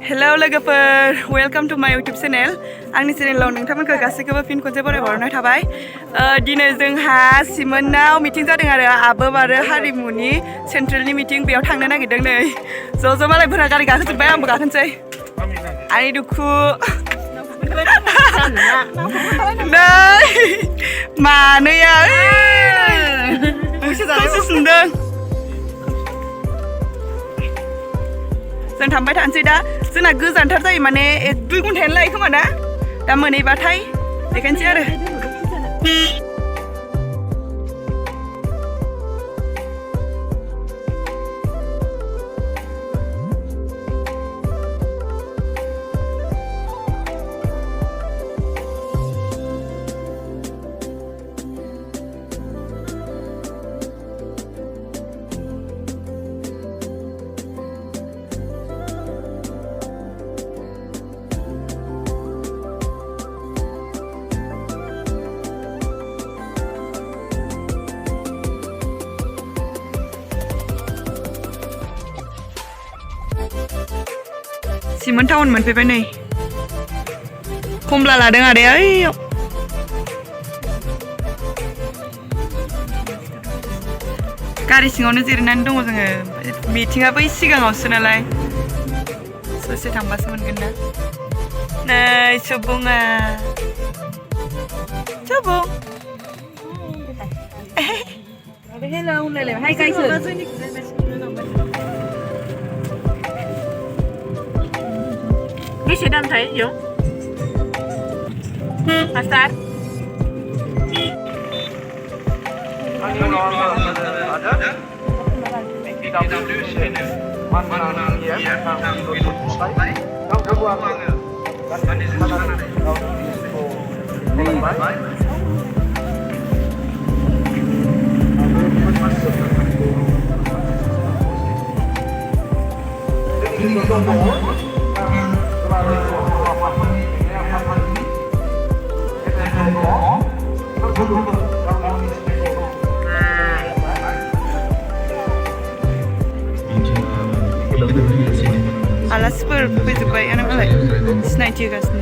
Hello लोगोफोर, welcome to माय YouTube channel. आंनि चैनेलाव नोंथांमोनखौ गासैखौबो फिन खनसे बरायहरनाय थाबाय। दिनै जोंहा सिमोनाव मिटिं जादों आरो आबो आरो हारिमुनि सेन्ट्रेलनि मिटिं बेयाव थांनो नागिरदों नै। ज' मालायफोरा गारि गाखोजोब्बाय आंबो गाखोनोसै। आंनि दुखु नै मानैया फैसा सुंदों। जों थांबाय थानोसै दा जोंना गोजानथार जायो माने 2 घन्टायानो लायो खोमा ना दा मोनहैबाथाय देखायनोसै आरो सिमोन टाउन मोनफैबाय नै खमला लादों आदाया ओइयाव गारि सिङावनो जिरायनानै दङ जोङो मिटिंआ बै सिगाङावसो नालाय ससे थांबासो मोनगोन ना नै सुबुङा सुबुं hello lại hai cây sườn cái xe đang thấy giống afad आलासिफोर फैजोब्बाय मालाय सिनायथि होगासिनो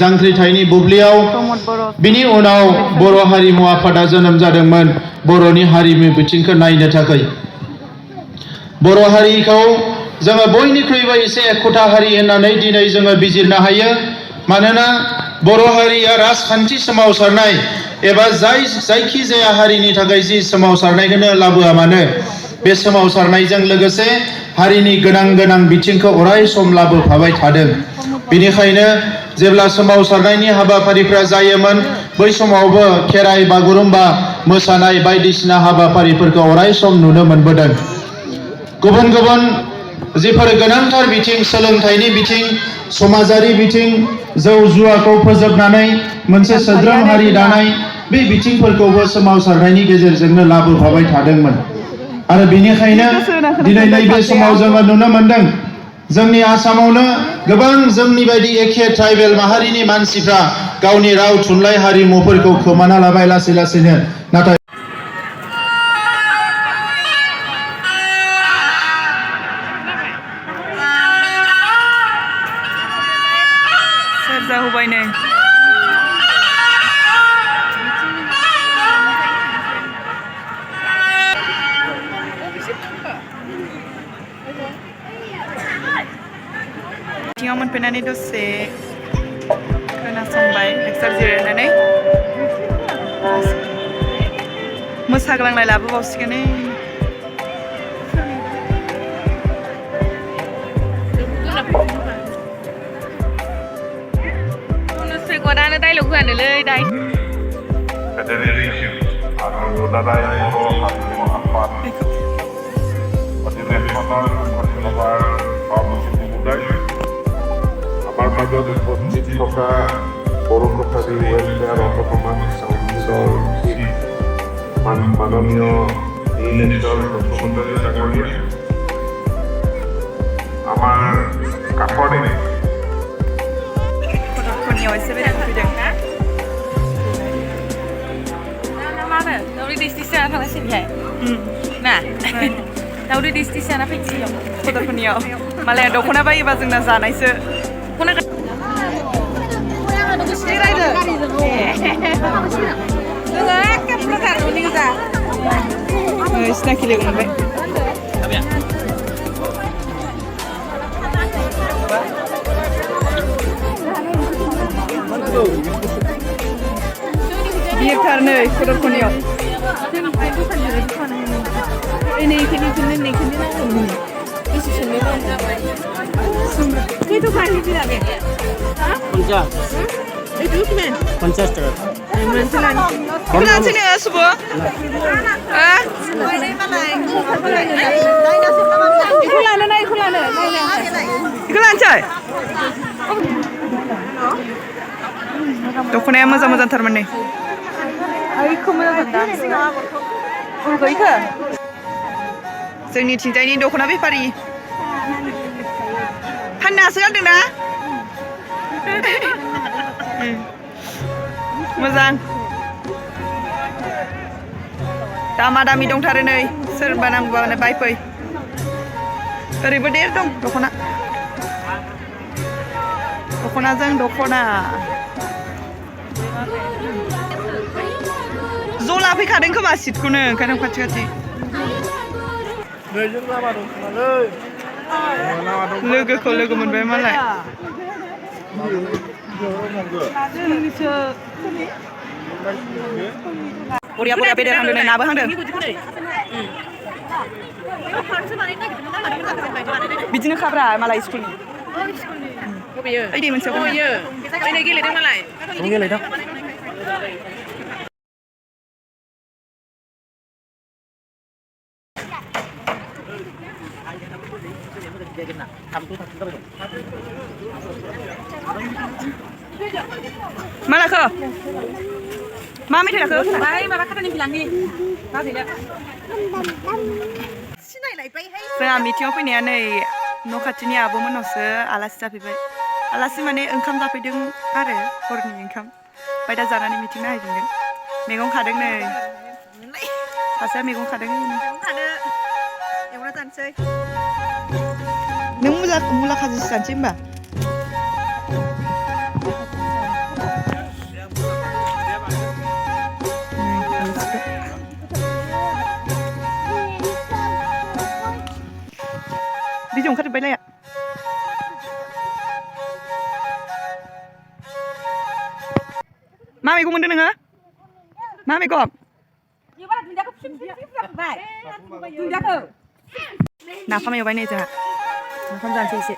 जांख्रिथायनि बुब्लियाव बिनि उनाव बर' हारिमु आफादा जोनोम जादोंमोन बर'नि हारिमु बिथिंखौ नायनो थाखाय बर' हारिखौ जोङो बयनिख्रुइबो एसे एखुथा हारि होननानै दिनै जोङो बिजिरनो हायो मानोना बर' हारिया राजखान्थि सोमावसारनाय एबा जायखि जाया हारिनि थाखाय जि सोमावसारनायखौनो लाबोआ मानो बे सोमावसारनायजों लोगोसे हारिनि गोनां बिथिंखौ अराय सम लाबोफाबाय थादों बेनिखायनो जेब्ला सोमावसारनायनि हाबाफारिफ्रा जायोमोन बै समावबो खेराइ बागुरुम्बा मोसानाय बायदिसिना हाबाफारिफोरखौ अराय सम नुनो मोनबोदों गुबुन जिफोर गोनांथार बिथिं सोलोंथाइनि बिथिं समाजारि बिथिं जौ जुवाखौ फोजोबनानै मोनसे सोद्रोम हारि दानाय बे बिथिंफोरखौबो सोमावसारनायनि गेजेरजोंनो लाबोफाबाय थादोंमोन आरो बेनिखायनो दिनै नैबे समाव जोङो नुनो मोनदों जोंनि आसामावनो गोबां जोंनि बायदि एखे ट्राइबेल माहारिनि मानसिफ्रा गावनि राव थुनलाइ हारिमुफोरखौ खोमाना लाबाय लासैनो नाथाय जाहोबाय नै बिथिङाव मोनफैनानै दसे खोनासंबाय लेक्सार जिरायनानै मोसाग्लांनाय लाबोबावसिगोन गदानो डायलग होआनोलै दाय Federation atau dularai boro harimu afad Nasional Konsuler Public Budaya Amar Major Posisi Koka Boro Kota di Welfare Otonoman Saudisol Manonio Indonesia Konsuler Jagoria Amar Kapore Konio एसे बेरायनो फैदों ना mana dauri destinasi anak sini nah dauri destinasi anak fiksi Konio malah दखना बायोबा जोंना जानायसो सिनाखि लोगो मोनबाय बिरथार नै खदरखनियाव दखनाया मोजां थारमोन नै जोंनिथिंजायनि दखना बेफारि फाननासो गारदोंना मोजां दामा दामि दंथारो नै सोरबा नांगौबानो बायफै ओरैबो देर दं दखनाजों दखना जला फैखादों खोमा सिटखौनो ओंखायनो खाथि लोगोखौ लोगो मोनबाय मालाय बरिया बेदर हांदों नै नाबो हांदों बिदिनो खाब्रा मालाय स्कुलनि ओइदि मोनसेयाव गेलेदों मालाय गेलेदों मा लाखो मा मेथाइ लाखो माबा खाटानि बिलांनि मा गैला जोंहा मिटिङाव फैनाया नै न' खाथिनि आब'मोनावसो आलासि जाफैबाय आलासि माने ओंखाम जाफैदों आरो हरनि ओंखाम ओमफ्राय दा जानानै मिटिं नायहैदोंमोन मैगं खादों नै सासेया मैगं खादों एवना जानोसै नों मुला खाजिसो जानोसै होमबा ओंखारजोब्बायलाय मा मैगं मोनदों नोङो मा मैगं नाफाम एवबाय नै जोंहा नाफाम जानोसै एसे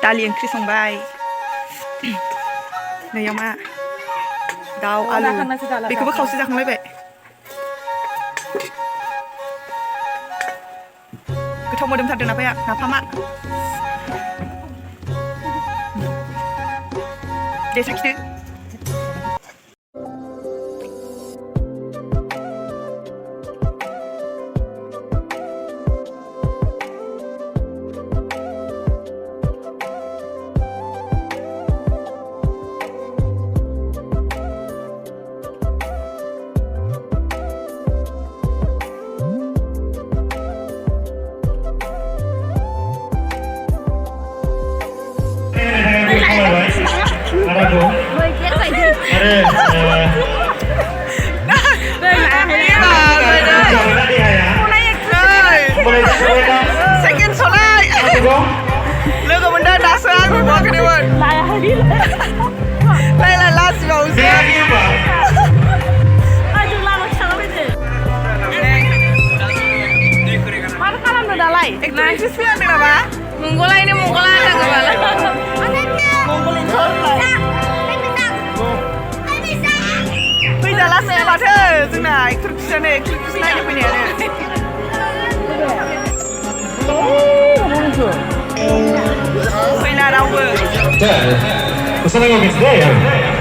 दालि ओंख्रि संबाय नैयाव मा दाउ आलु बेखौबो खावसे जाखांलायबाय गोथाव मोदोमथारदों नाफामा दे साखिदो लोगो मोनदों दासो आं नुवाखैमोन लायला लाजिबावसो माथो खालामनो दालाय एक्टिभिटिस फैयाखै नामा मंगलायनो मंगला होनांगौ फैजालासो माथो जोंना एक्टिभिटिसानो एक्टिभिटिस नायनो फैनायानो फैला रावबो Pesanan kau kisah ya?